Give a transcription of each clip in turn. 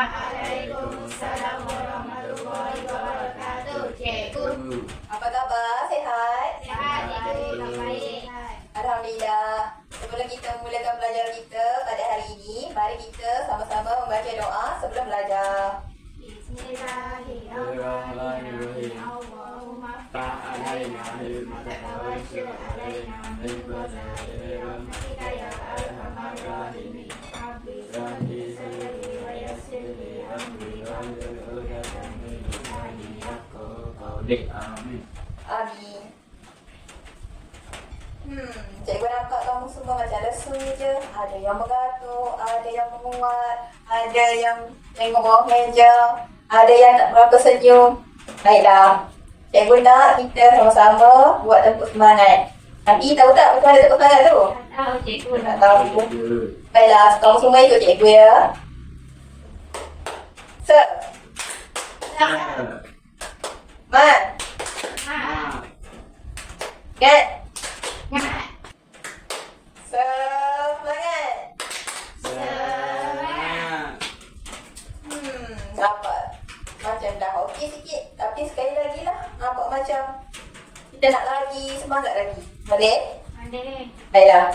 Waalaikumsalam warahmatullahi wabarakatuh. Cikgu. Apa khabar? Sehat? Sehat, cikgu. Baik. Alhamdulillah. Sebelum kita memulakan belajar kita pada hari ini, mari kita sama-sama membaca doa sebelum belajar. Bismillahirrahmanirrahim. Allahumma fa'alaina ilma tawassul alaina min rahmatika ya arhamar rahimin. Rabbi shrahli sadri wa yassir li amri wahlul 'uqdatam min lisani yafqahu qawli. Amin. Amin. Cikgu nampak kamu semua macam lesu je. Ada yang mengatuk, ada yang menguat, ada yang tengok bawah meja, ada yang tak berapa senyum. Baiklah, cikgu nak kita sama-sama buat tepuk semangat. Nanti tahu tak macam mana tepuk semangat tu? Tahu cikgu. Tak tahu. Baiklah, kamu semua ikut cikgu ya. Se. Mat. Get. Semangat. Nampak macam dah okey sikit. Tapi sekali lagi lah, nampak macam kita nak lagi, semangat lagi. Boleh? Boleh. Baiklah.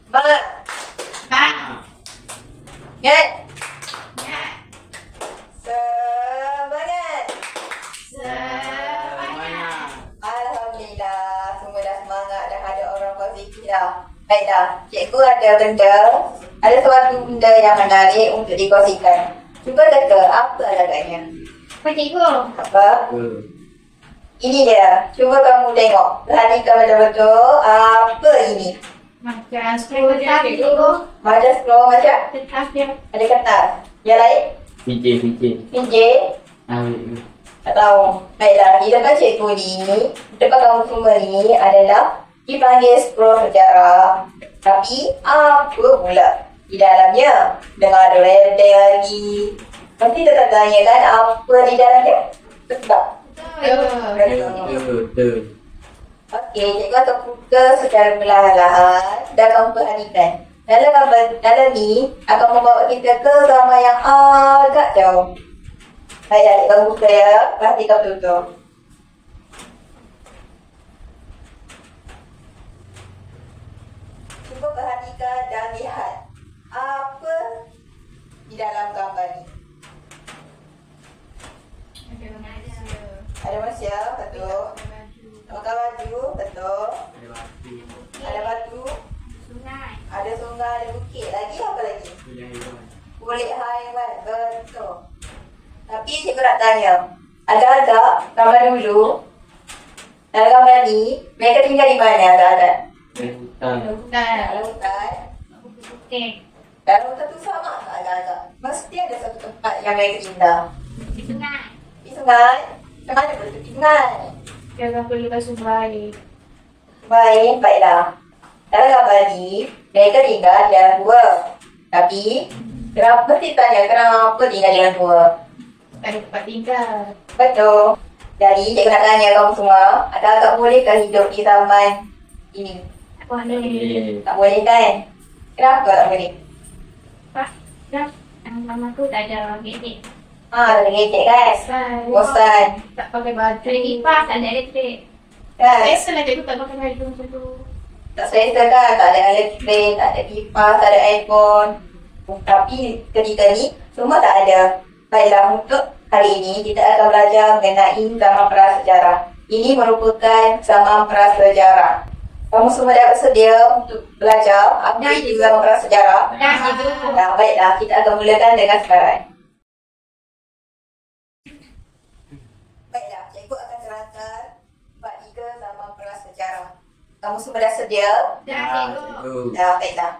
Mat. Get. Semangat. Alhamdulillah, semua dah semangat, dah ada orang positif dah. Baiklah, cikgu ada suatu benda yang menarik untuk dikongsikan. Cuba teka, apa agaknya? Apa cikgu? Apa? Ini dia. Cuba kamu tengok. Perhatikan betul-betul. Apa ini? Macam scroll cikgu. Macam scroll macam? Kertas dia. Ada kertas. Yang lain? PJ? Tak tahu. Baiklah, di depan cikgu ni, depan kamu semua ni adalah dipanggil scroll sejarah. Tapi, apa pula di dalamnya? Dengar ada ledeng lagi. Nanti tetap tanya kan apa di dalamnya? Betul. Okey, cikgu akan buka secara perlahan-lahan dan kamu perhatikan. Dalam ni akan membawa kita ke zaman yang agak jauh. Baiklah, cikgu buka ya. Perhatikan betul-betul. Cuba perhatikan dan lihat apa di dalam gambar ni. Ada manusia, betul. Pakai baju, betul. Ada batu. Ada sungai, ada bukit. Lagi apa lagi? Kulit haiwan, betul. Tapi cikgu nak tanya, agak-agak gambar dulu, dalam gambar ni, mereka tinggal di mana agak-agak? Dalam hutan. Dalam hutan tu sama tak agak-agak? Mesti ada satu tempat yang mereka tinggal. Di sungai? Macam mana boleh tepi sungai? Jangan perlu ke sungai. Baiklah. Dalam gambar ni, mereka tinggal di dalam gua. Tapi, mesti tanya kenapa tinggal di dalam gua? Tak ada tempat tinggal. Betul. Jadi, cikgu nak tanya kamu semua, agak-agak bolehkah hidup di zaman ini? Boleh. Tak boleh kan? Kenapa tak boleh? Pak, dah. Mama aku tak ada gadget. Tak ada gadget kan? Bosan. Tak pakai baju. Tak ada kipas, tak ada elektrik. Kan? Biasa lah cikgu tak pakai baju macam tu. Tak selesa kan? Tak ada elektrik, tak ada kipas, tak ada iPhone. Tapi ketika ni, semua tak ada. Baiklah, untuk hari ini kita akan belajar mengenai zaman prasejarah. Ini merupakan zaman prasejarah. Kamu semua dah bersedia untuk belajar apa itu zaman prasejarah? Dah, cikgu. Baiklah, kita akan mulakan dengan sekarang. Baiklah, cikgu akan terangkan bab 3 zaman prasejarah. Kamu semua dah sedia? Dah, cikgu. Baiklah.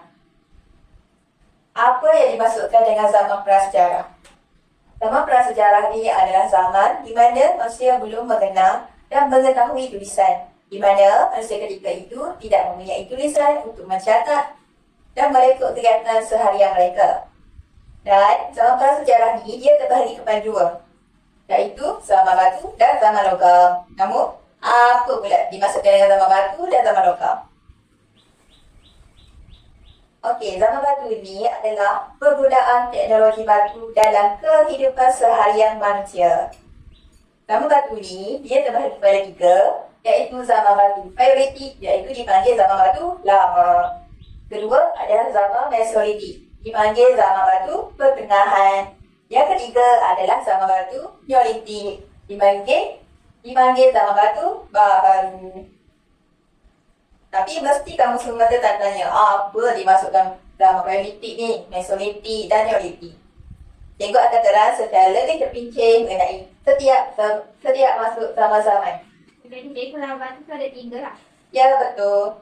Apa yang dimaksudkan dengan zaman prasejarah? Zaman prasejarah ini adalah zaman di mana manusia belum mengenal dan mengetahui tulisan. Di mana manusia ketika itu tidak mempunyai tulisan untuk mencatat dan mereka kegiatan seharian mereka. Dan zaman prasejarah ini dia terbahagi kepada dua, iaitu zaman batu dan zaman logam. Namun, apa pula dimaksudkan dengan zaman batu dan zaman logam? Okey, zaman batu ini adalah penggunaan teknologi batu dalam kehidupan seharian manusia. Zaman batu ini, dia terbahagi kepada 3, iaitu zaman batu Paleolitik, iaitu dipanggil zaman batu lama. Kedua adalah zaman Mesolitik, dipanggil zaman batu pertengahan. Yang ketiga adalah zaman batu Neolitik, dipanggil zaman batu baru. Tapi mesti kamu semua tanya apa dimasukkan zaman Paleolitik ni, Mesolitik dan Neolitik. Cikgu akan terang secara lebih terpinci mengenai setiap masuk zaman-zaman. Jadi cikgu zaman batu tu ada 3 lah. Ya, betul.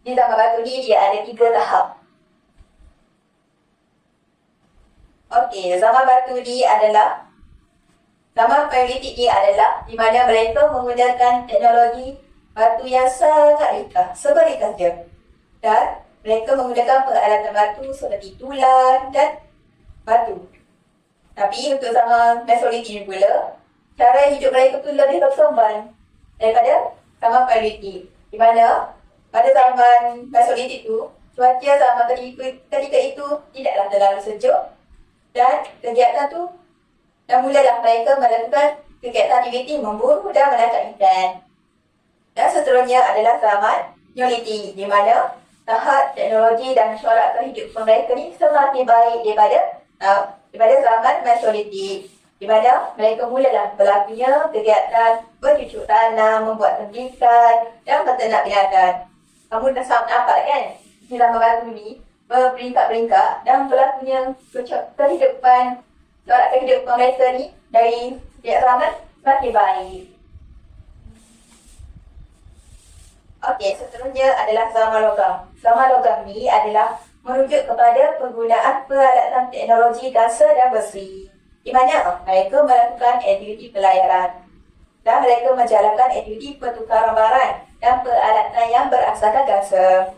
Di zaman batu ni dia ada 3 tahap. Okey, zaman batu ni adalah zaman Paleolitik ni adalah di mana mereka menggunakan teknologi batu yang sangat ringkas, seberingkas je. Dan mereka menggunakan peralatan batu seperti tulang dan batu. Tapi untuk zaman Mesolitik ni pula, cara hidup mereka tu lebih berkembang daripada zaman Paleolitik. Di mana pada zaman Mesolitik tu, cuaca zaman ketika itu tidaklah terlalu sejuk dan kegiatan tu dan mulalah mereka melakukan kegiatan aktiviti memburu dan menangkap ikan. Dan seterusnya adalah zaman Neolitik, di mana tahap teknologi dan corak kehidupan mereka ni semakin baik daripada zaman Mesolitik, di mana mereka mulalah berlakunya kegiatan bercucuk tanam, membuat tembikan dan berternak binatang. Kamu dah nampak kan? Di zaman batu ni berperingkat-peringkat dan berlakunya kehidupan, corak kehidupan mereka ni dari setiap zaman semakin baik. Okey, seterusnya adalah zaman logam. Zaman logam ni adalah merujuk kepada penggunaan peralatan teknologi gasa dan besi, di mana mereka melakukan aktiviti pelayaran dan mereka menjalankan aktiviti pertukaran barang dan peralatan yang berasaskan gasa.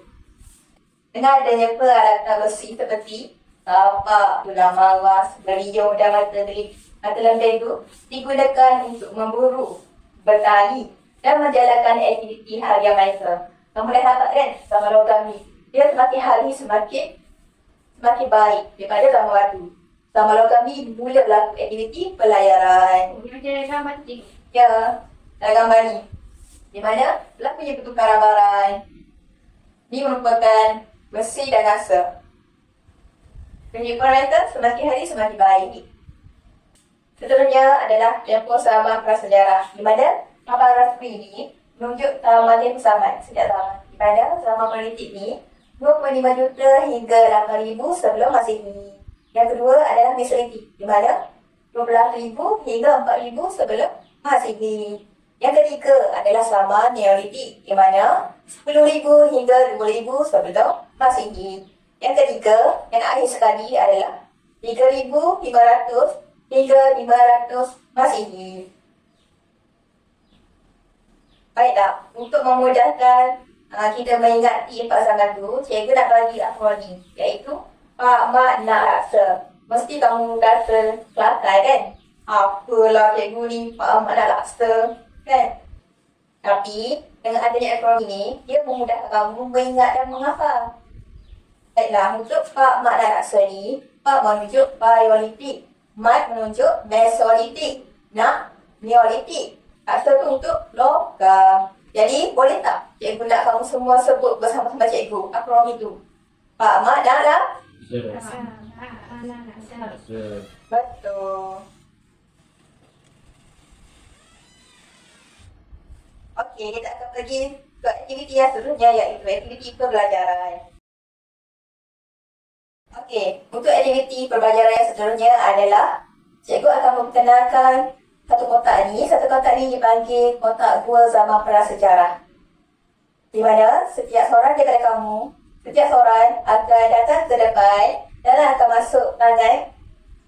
Dengan adanya peralatan besi seperti tapak, tulang mawas, beriung dan mata lembing itu digunakan untuk memburu, bertani dan menjalankan aktiviti harian mereka. Kamu dah nampak kan zaman logam ni? Dia semakin hari semakin baik daripada zaman batu. Zaman logam ni mula berlaku aktiviti pelayaran. Dia gambar tu. Ya, dalam gambar ni. Di mana berlakunya pertukaran barang. Ini merupakan besi dan gasa. Kehidupan mereka semakin hari semakin baik. Seterusnya adalah tempoh zaman prasejarah, di mana papan rasmi ini menunjuk tamatnya zaman sejak zaman. Di mana zaman Paleolitik ni 25 juta hingga 8,000 sebelum Masehi. Yang kedua adalah Mesolitik, di mana 12,000 hingga 4,000 sebelum Masehi. Yang ketiga adalah zaman Neolitik, di mana 10,000 hingga 2,000 sebelum Masehi. Yang ketiga, yang akhir sekali adalah 3,500 hingga 500 Masehi. Baiklah, untuk memudahkan kita mengingati 4 zaman tu, cikgu nak bagi akronim, iaitu Pak, Mak, Nak, Raksa. Mesti kamu rasa kelakar kan? Apalah cikgu ni, Pak, Mak, Nak, Raksa, kan? Tapi, dengan adanya akronim ni, dia memudahkan kamu mengingat dan menghafal. Baiklah, untuk Pak, Mak, Nak, Raksa ni, Pak menunjuk Paleolitik, Mak menunjuk Mesolitik, Nak Neolitik. Raksa tu untuk logam. Jadi, boleh tak cikgu nak kamu semua sebut bersama-sama cikgu akronim itu? Pak, Mak, Nak, Nak? Betul. Okey, kita akan pergi ke aktiviti yang seterusnya, iaitu aktiviti pembelajaran. Okey, untuk aktiviti pembelajaran yang seterusnya adalah cikgu akan memperkenalkan satu kotak ni. Satu kotak ni dipanggil kotak gua zaman prasejarah, di mana setiap seorang daripada kamu, setiap seorang akan datang ke depan dan akan masuk tangan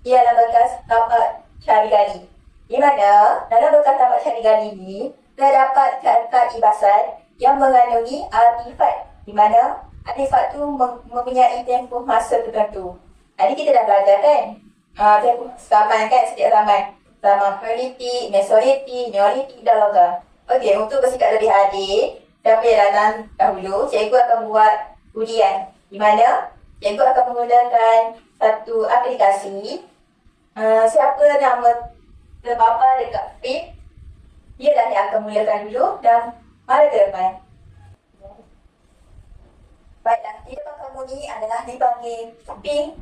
ialah bekas tapak cari gali, di mana dalam bekas tapak cari gali ni terdapat kad-kad ibasan yang mengandungi artifak, di mana artifak tu mempunyai tempoh masa tertentu. Tadi kita dah belajar kan? Tempoh zaman kan, setiap zaman. Zaman Paleolitik, Mesolitik, Neolitik dan logam. Okey, untuk bersikap lebih adil dan perjalanan dahulu, cikgu akan buat ujian, di mana Cikgu akan menggunakan satu aplikasi. Siapa nama terbapa dekat pin, dialah yang akan mulakan dulu dan mara ke depan. Baiklah, di depan kamu ni adalah dipanggil pin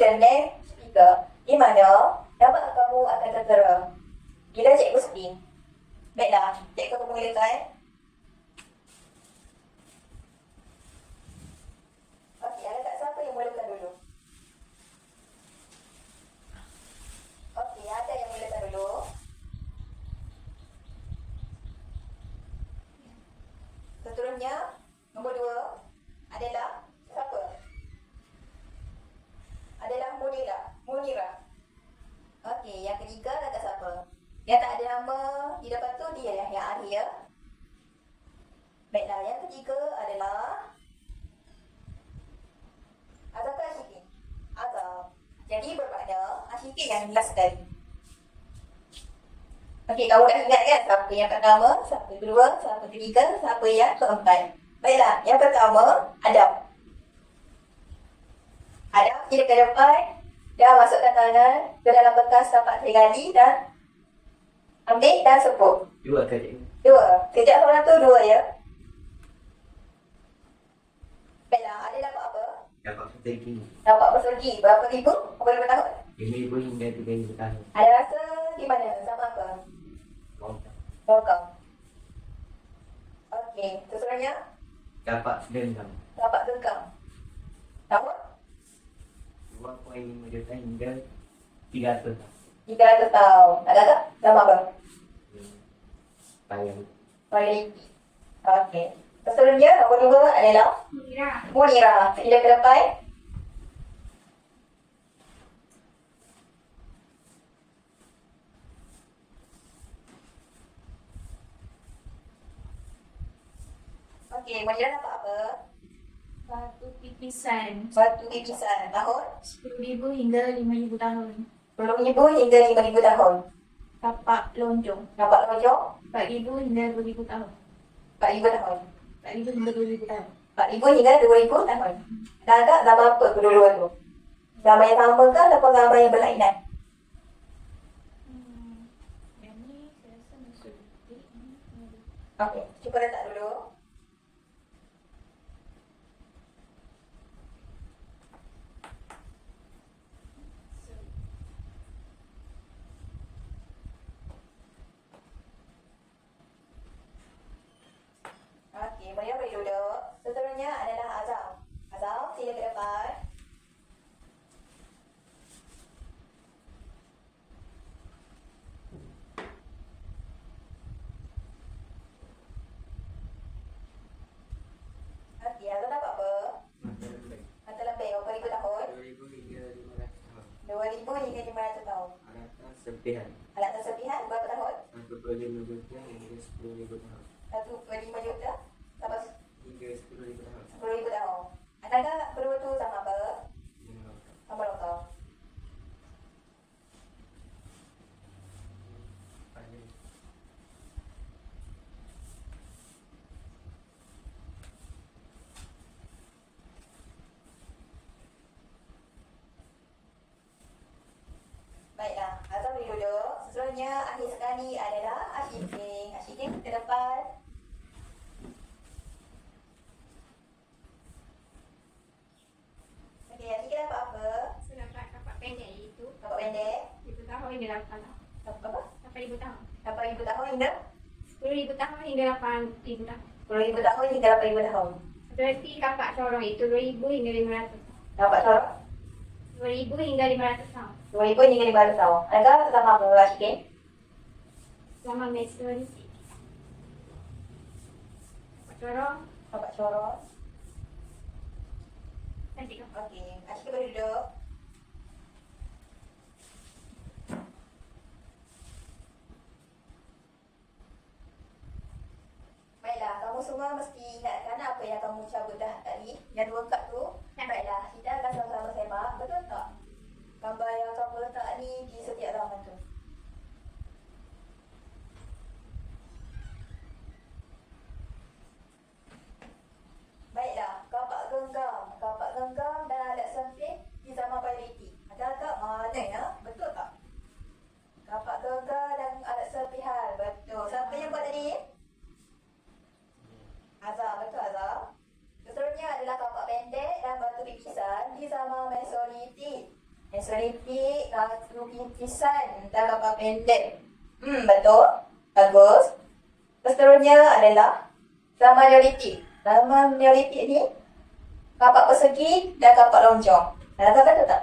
dan net speaker, di mana nama kamu akan tertera bila cikgu spin. Baiklah, cikgu akan mulakan. Okey, ada tak siapa yang mulakan dulu? Okey, ada yang mulakan dulu. Seterusnya, nombor 2 adalah siapa? Adalah Munira. Okey, yang ketiga kata siapa? Yang tak ada nama di depan tu dia yang akhir. Baiklah, yang ketiga adalah Azhar ke Ashikin? Azhar. Jadi bermakna Ashikin yang last sekali. Okey, kamu dah ingat kan siapa yang pertama, siapa kedua, siapa ketiga, siapa yang keempat. Baiklah, yang pertama Adam. Adam kira ke depan dan masukkan tangan ke dalam bekas tapak serigala dan ambil dan sepuk. 2 ke cikgu? 2. Sejak seorang tu 2 ya. Baiklah, ada dapat apa? Dapat strategi. Dapat persegi. Berapa ribu? Berapa tahun? 5,000 hingga 3,000 tahun. Ada rasa di mana? Sama apa? Logam. Okey, seterusnya Dapat dendam. dapat genggam. Tahun? 2,5 juta hingga 300 tahun. 300 tahun. Tak ada tak? Nama apa? Payah. Maliki. Okey. Seterusnya nombor 2 adalah Munira. Sila ke depan. Okey, Munira dapat apa? Batu pipisan. Batu pipisan. Tahun? 10,000 hingga 5,000 tahun. 10,000 hingga 5,000 tahun. Tapak lonjong. Dapat lonjong? 4,000 hingga 2,000 tahun. 4,000 tahun. 4,000 hingga 2,000 tahun. 4,000 hingga 2,000 tahun. Dah agak zaman apa kedua-dua tu? Zaman yang sama ke ataupun zaman yang berlainan? Yang ni saya rasa masuk detik ni. Okey, cuba letak dulu. Okey, Maria boleh duduk. Seterusnya adalah Azam. Azam, sila ke depan. Okey, Azam dapat apa? Mata lembek, berapa ribu tahun? 2,000 hingga 500 tahun. 2,000 hingga 500 tahun. Alatan serpihan. Alat terserpihan berapa tahun? 1,5 juta hingga 10,000 tahun. 1,5 juta sampai Hingga 10,000 tahun. 10,000 tahun. Adakah kedua tu sama apa? Dengan Sama lokal. payah. Baiklah, Azam boleh duduk. Seterusnya akhir sekali adalah Ashikin. Ashikin ke depan. Okey, Ashikin dapat apa? Saya dapat tapak pendek iaitu Dapat pendek. 1,000 tahun hingga 8 tahun. Dapat apa? 8,000 tahun. 8,000 tahun hingga 10,000 tahun hingga 8,000 tahun. 10,000 tahun hingga 8,000 tahun. Berarti tapak corong itu 2,000 hingga 500 tahun. Dapat sorok? 2,000 hingga 500 tahun. 2,000 hingga 500 tahun. Adakah sama apa Ashikin? Zaman Mesoliti. Tapak corong. Dapat sorok. Cantik kan? Okey, Ashikin boleh duduk. Baiklah, kamu semua mesti ingatkan apa yang kamu cabut dah tadi. Yang 2 kad tu. Baiklah, kita akan sama-sama semak. Betul tak? Gambar yang kamu letak ni di setiap halaman tu. Baiklah, kapak genggam. Kapak genggam dan Mesolitik. Mesolitik batu pintisan dan kapal pendek. Betul. Bagus. Seterusnya adalah zaman Neolitik. Zaman Neolitik ni kapak persegi dan kapak lonjong. Ada betul tak?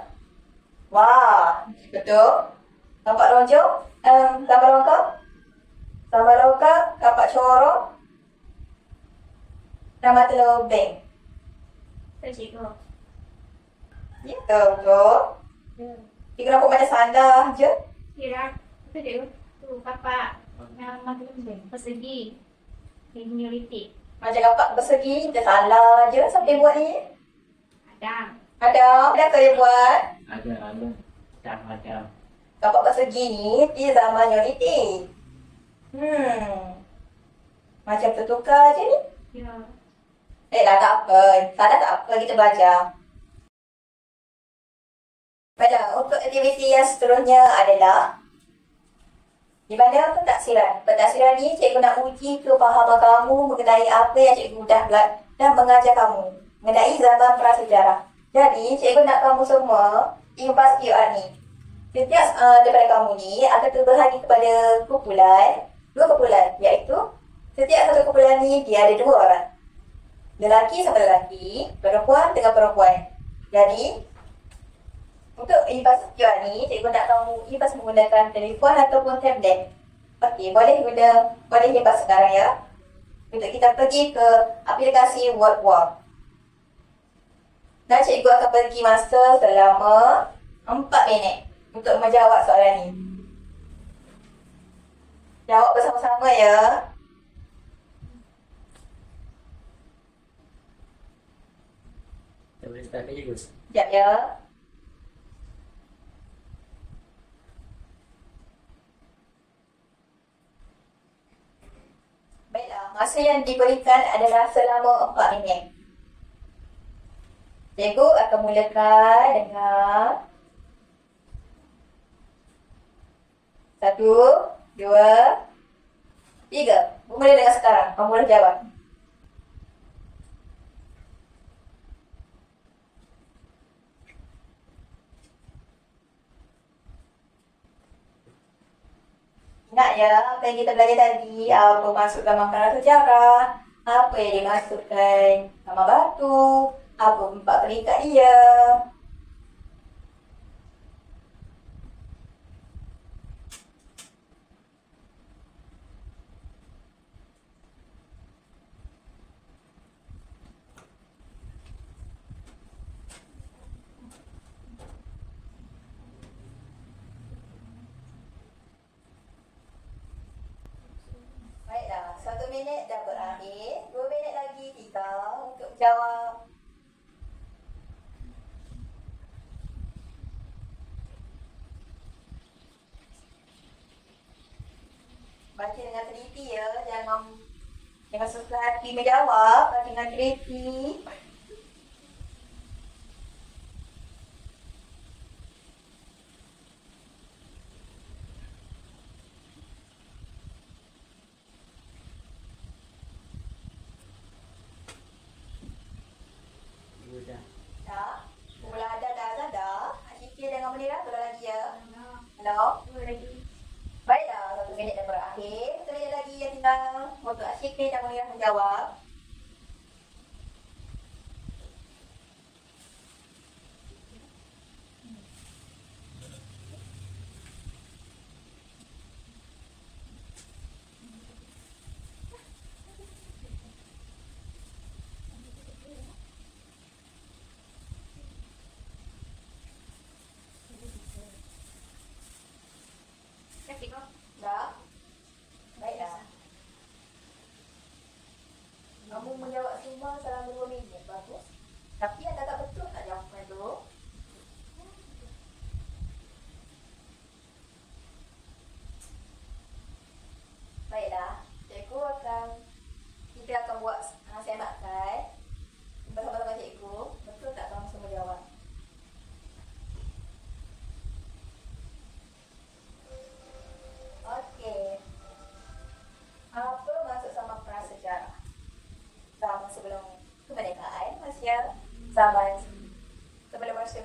Wah, betul. Kapak lonjong, tambah longkang. Tambah longkang, kapak corong. Dan mata lobeng. Betul cikgu. Ya, betul. Cikgu nampak macam sandar je. Kira, betul cikgu. Tu kapak yang mata lembing, persegi. Neolitik. Macam kapak persegi, macam salah je. Siapa yang buat ni? Ada. Ada ke yang buat? Ada. Tak ada. Kapak persegi ni di zaman Neolitik. Macam tertukar je ni. Ya. Tak apa. Salah tak apa, kita belajar. Baiklah, untuk aktiviti yang seterusnya adalah di mana pentaksiran. Pentaksiran ni cikgu nak uji kefahaman kamu mengenai apa yang cikgu dah belajar dan mengajar kamu mengenai zaman prasejarah. Jadi, cikgu nak kamu semua impas QR ni. Setiap daripada kamu ni akan terbahagi kepada dua kumpulan, iaitu setiap satu kumpulan ni dia ada 2 orang. Lelaki sama lelaki, perempuan dengan perempuan. Jadi, untuk impas QR ni, cikgu nak kamu impas menggunakan telefon ataupun tablet. Okey, boleh impas sekarang ya. Untuk kita pergi ke aplikasi WordWall. Dan cikgu akan bagi masa selama 4 minit untuk menjawab soalan ni. Jawab bersama-sama ya. Tak boleh start ke cikgu? Sekejap ya. Baiklah, masa yang diberikan adalah selama 4 minit. Cikgu akan mulakan dengan 1, 2, 3. Mula dengan sekarang. Kamu boleh jawab. Ingat ya, apa yang kita belajar tadi, apa masuk dalam prasejarah, apa yang dimasukkan nama batu, apa 4 peringkat dia. Baiklah, 1 minit dah berakhir. 2 minit lagi kita untuk jawab. Baca dengan teliti ya, jangan susah hati menjawab. Baca dengan teliti. Dah. Dah? Mula dah. Asyik jangan menira, turun lagi ya. Hello? 2 lagi. Baiklah, 1 minit dah berakhir. 1 minit lagi yang tinggal untuk asyik jangan menira menjawab. Cikgu. Dah? Baiklah. Kamu menjawab semua selama 2 minit. Bagus. Tapi ada tak betul tak jawapan tu? Baiklah. Kita akan buat semakan bersama-sama cikgu. Betul tak kamu semua jawab?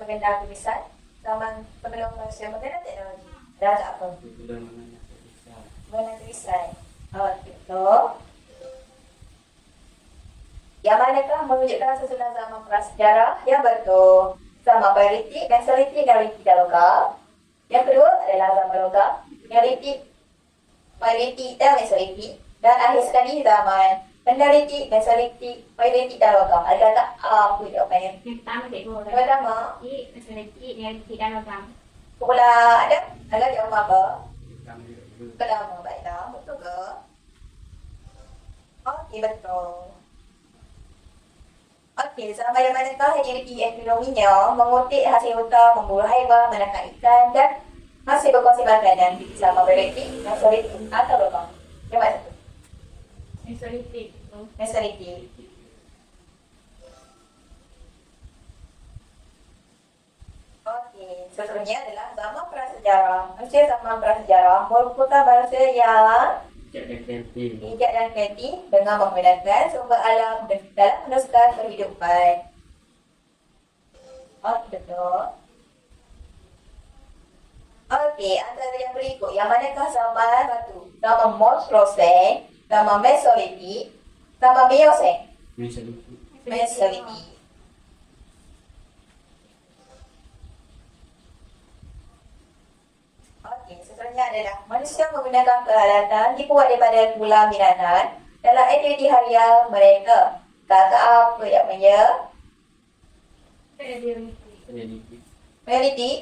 mengenal tulisan zaman sebelum manusia mengenal teknologi. Dah tak apa? Belum mengenal tulisan. Mengenal tulisan. Betul. Yang manakah menunjukkan sesudah zaman prasejarah? Yang betul. Zaman Paleolitik, Mesolitik dan Litik dan Logam. Yang kedua adalah zaman Logam, Neolitik, Paleolitik dan Mesolitik. Dan akhir sekali zaman Neolitik, Mesolitik, Paleolitik dan Logam. Ada tak apa jawapannya? Yang pertama cikgu. Yang pertama, Mesolitik, Neolitik dan Logam. pula ada? Ada jawapan apa? Kami juga. Pertama, baiklah. Betul ke? Okey, betul. Okey, sama yang manakah aktiviti ekonominya mengutip hasil hutan, memburu haiwan, menangkap ikan dan masih berkongsi makanan sama Paleolitik, Mesolitik atau Logam? Yang mana satu? Mesolitik. Mesolitik. Okey, seterusnya adalah zaman prasejarah. Manusia zaman prasejarah merupakan manusia yang Cek dan kreatif. bijak dan kreatif dengan menggunakan sumber alam dalam meneruskan kehidupan. Okey, betul. Okey, antara yang berikut, yang manakah zaman batu? Zaman Montrose, zaman Mesolitik, zaman Miocene? Mesolitik. Mesolitik. Okey, seterusnya adalah manusia menggunakan peralatan dibuat daripada tulang binanan dalam aktiviti harian mereka. Kakak apa yang punya? Paleolitik. Paleolitik?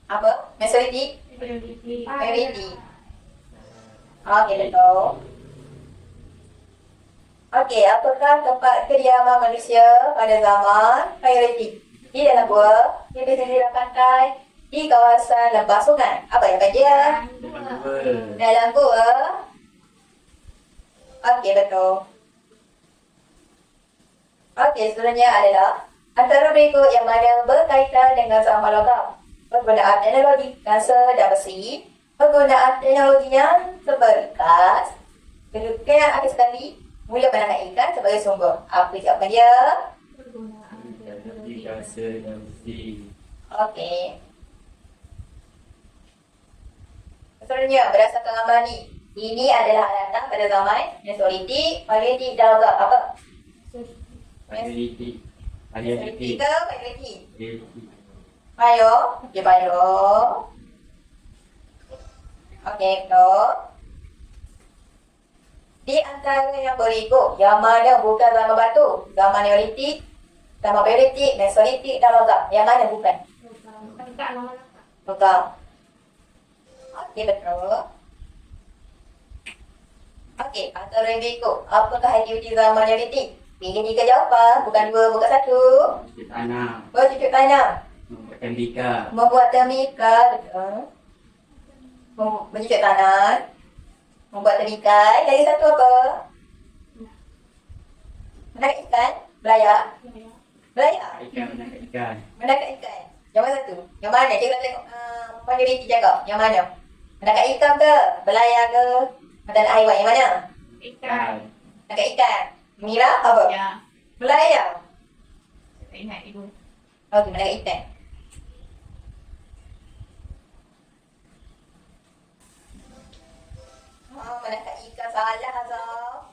Apa? Mesolitik? Mesolitik. Paleolitik. Okey, betul. Okey, apakah tempat kediaman manusia pada zaman Paleolitik? Di dalam gua, di pesisir pantai, di kawasan lembah sungai. Apa yang baca? Dalam gua. Okey, betul. Okey, seterusnya adalah antara berikut yang mana berkaitan dengan zaman logam. Penggunaan teknologi kasa dan besi, penggunaan teknologi yang berkas, kedudukan yang akhir sekali, mula menangkap ikan sebagai sumber. Apa jawapan dia? Penggunaan Teknologi kasa dan besi. Okey. Seterusnya, berdasarkan gambar ni, ini adalah alatan pada zaman Mesolitik, Paleolitik dan Logam. Apa? Paleolitik. Mesolitik Paleolitik. ke Paleolitik? Paleolitik. Bayo. Okey, bayo. Okey, betul. Di antara yang berikut, yang mana bukan zaman batu? Zaman Neolitik, zaman Paleolitik, Mesolitik dan Logam. Yang mana bukan? Lengkap nama lengkap. Logam. Okey, betul. Okey, antara yang berikut, apakah aktiviti zaman Neolitik? Pilih 3 jawapan, bukan 2, bukan 1. Cucuk tanam. Bercucuk tanam. Membuatkan bika. Membuat temikai, betul. Bercucuk tanam. Membuat temikai. Lagi satu apa? Menangkap ikan. Belayar. Belayar. Ikan menangkap ikan. Menangkap ikan. Yang mana satu? Yang mana? Cikgu nak tengok Paleolitik cakap. Yang mana? Menangkap ikan ke? Belayar ke? Dan haiwan. Yang mana? Ikan. Menangkap ikan. Mira apa? Ya. Belayar. Tak ingat ibu. Okey, menangkap ikan. Menangkap ikan salah Azhar.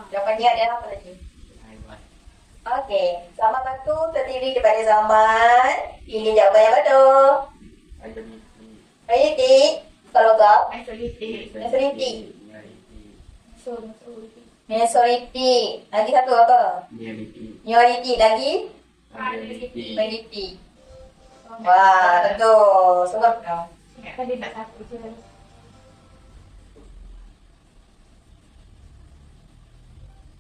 Jawapannya adalah apa lagi? Haiwan. Okey, zaman batu terdiri daripada zaman. Pilih jawapan yang betul. Paleolitik. Paleolitik. Kalau kau? Mesolitik. Mesolitik. Mesolitik. Mesolitik. Lagi satu apa? Neolitik. Neolitik. Lagi? Paleolitik. Paleolitik. Wah, betul. Sungguh betul. Ingat tadi tak satu je.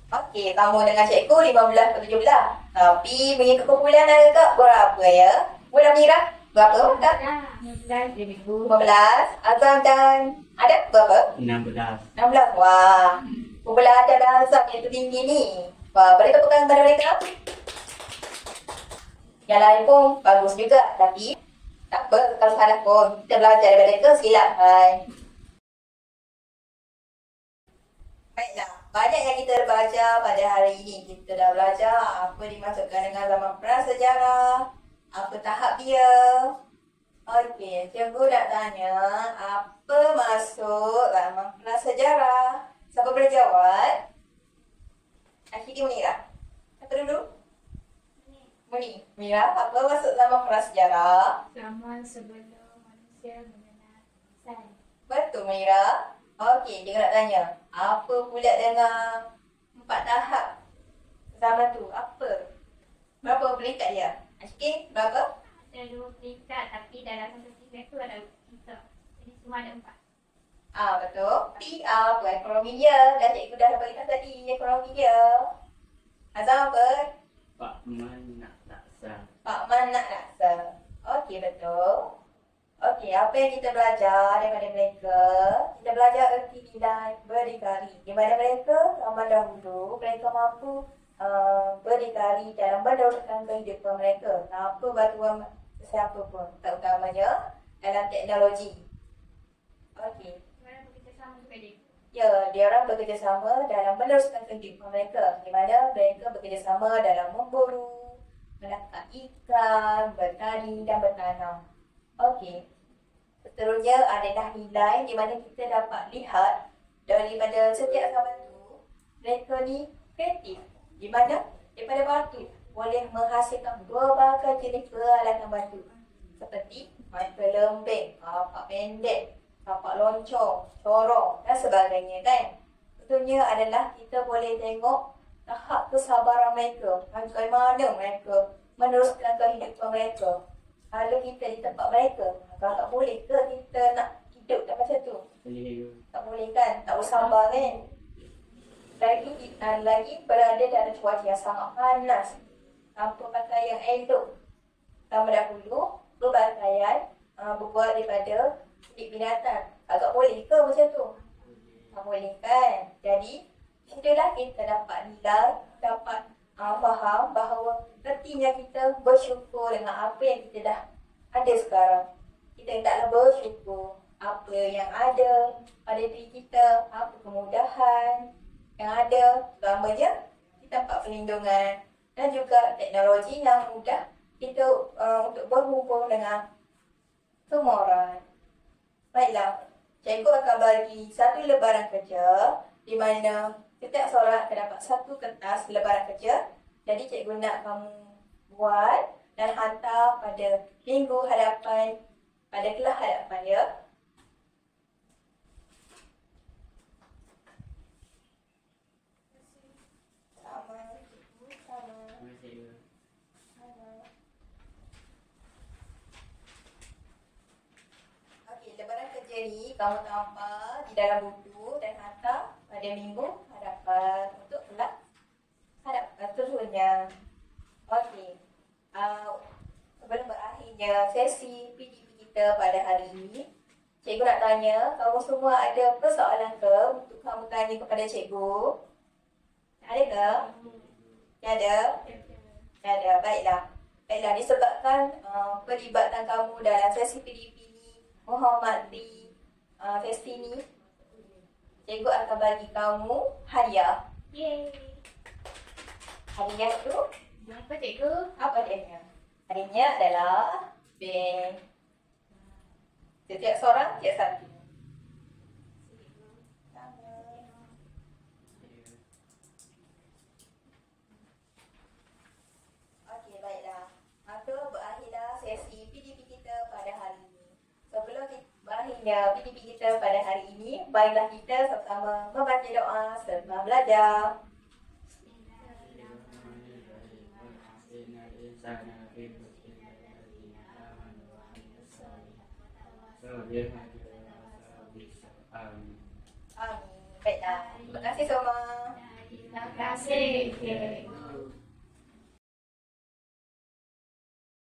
Okey, kamu dengan cikgu 15 ke 17. Tapi mengikut kumpulan agak berapa ya? Bulan Mira? Berapa? Tak? 15 je minggu. 15. Azam dan ada berapa? 16. 16. Wah. Kumpulan Adam dan Azam yang tertinggi ni. Wah, boleh tepukan kepada mereka? Yang lain pun bagus juga. Tapi tak apa kalau salah pun. Kita belajar daripada kesilapan. Baiklah. Banyak yang kita belajar pada hari ini. Kita dah belajar apa dimasukkan dengan zaman prasejarah, apa tahap dia. Okey, cikgu nak tanya, apa masuk zaman prasejarah? Siapa boleh jawab? Akhirnya Munira. Siapa dulu? Muni. Mira, apa masuk zaman prasejarah? Zaman sebelum manusia mengenal sains. Betul, Mira. Okey, dia nak tanya, apa pula dengan 4 tahap zaman tu? Apa? Berapa peringkat dia? Ashkin, berapa? Ada 2 peringkat tapi dalam satu peringkat tu ada kita. Jadi cuma ada 4. Betul. Tapi apa ekonomi dia? Dah cikgu dah bagi tahu tadi ekonomi dia. Azam apa? Pak Man nak laksa. Pak Man nak laksa. Okey, betul. Okey, apa yang kita belajar daripada mereka? Kita belajar erti nilai berdikari. Di mana mereka zaman dahulu, mereka mampu berdikari dalam meneruskan kehidupan mereka tanpa bantuan sesiapa pun, terutamanya dalam teknologi. Okey. Ya, dia orang bekerjasama dalam meneruskan kehidupan mereka, di mana mereka bekerjasama dalam memburu, menangkap ikan, bertani dan bertanam. Okey. Seterusnya adalah nilai di mana kita dapat lihat daripada setiap zaman tu, mereka ni kreatif. Di mana daripada batu boleh menghasilkan berbagai jenis peralatan batu. Seperti mata lembing, kapak pendek, kapak loncong, corong dan sebagainya kan. Betulnya adalah kita boleh tengok tahap kesabaran mereka, bagaimana mereka meneruskan kehidupan mereka. Kalau kita di tempat mereka, tak boleh ke kita nak hidup tak macam tu? Boleh. Tak boleh kan? Tak bersabar kan? Lagi berada dalam cuaca yang sangat panas, tanpa pakaian elok. Sama dahulu, berpakaian berbuat daripada kulit binatang. Agak boleh ke macam tu? Tak boleh kan? Jadi, situlah kita dapat nilai, dapat faham bahawa pentingnya kita bersyukur dengan apa yang kita dah ada sekarang. Kita hendaklah bersyukur apa yang ada pada diri kita, apa kemudahan yang ada, terutamanya di tempat perlindungan dan juga teknologi yang mudah kita untuk berhubung dengan semua orang. Baiklah, cikgu akan bagi satu lembaran kerja di mana setiap seorang akan dapat satu kertas lembaran kerja. Jadi cikgu nak kamu buat dan hantar pada minggu hadapan, pada kelas hadapan ya. Okey, lembaran kerja ni kamu tampal di dalam buku dan hantar pada minggu hadapan untuk kelas hadapan seterusnya. Okey. Sebelum berakhirnya sesi PDP kita pada hari ini, cikgu nak tanya, kamu semua ada persoalan ke untuk kamu tanya kepada cikgu? Ada ke? Tiada? Tiada. Baiklah. Baiklah, disebabkan pelibatan kamu dalam sesi PDP ni menghormati sesi ni, cikgu akan bagi kamu hadiah. Yeay. Hadiah tu Apa cikgu? apa dia? Hadiahnya adalah bank. Setiap seorang tiap satu. Okey, baiklah. Maka berakhirlah sesi PDP kita pada hari ini. Sebelum berakhirnya PDP kita pada hari ini, baiklah kita sama-sama membaca doa serta belajar. Amin. Baiklah. Terima kasih semua. Terima kasih.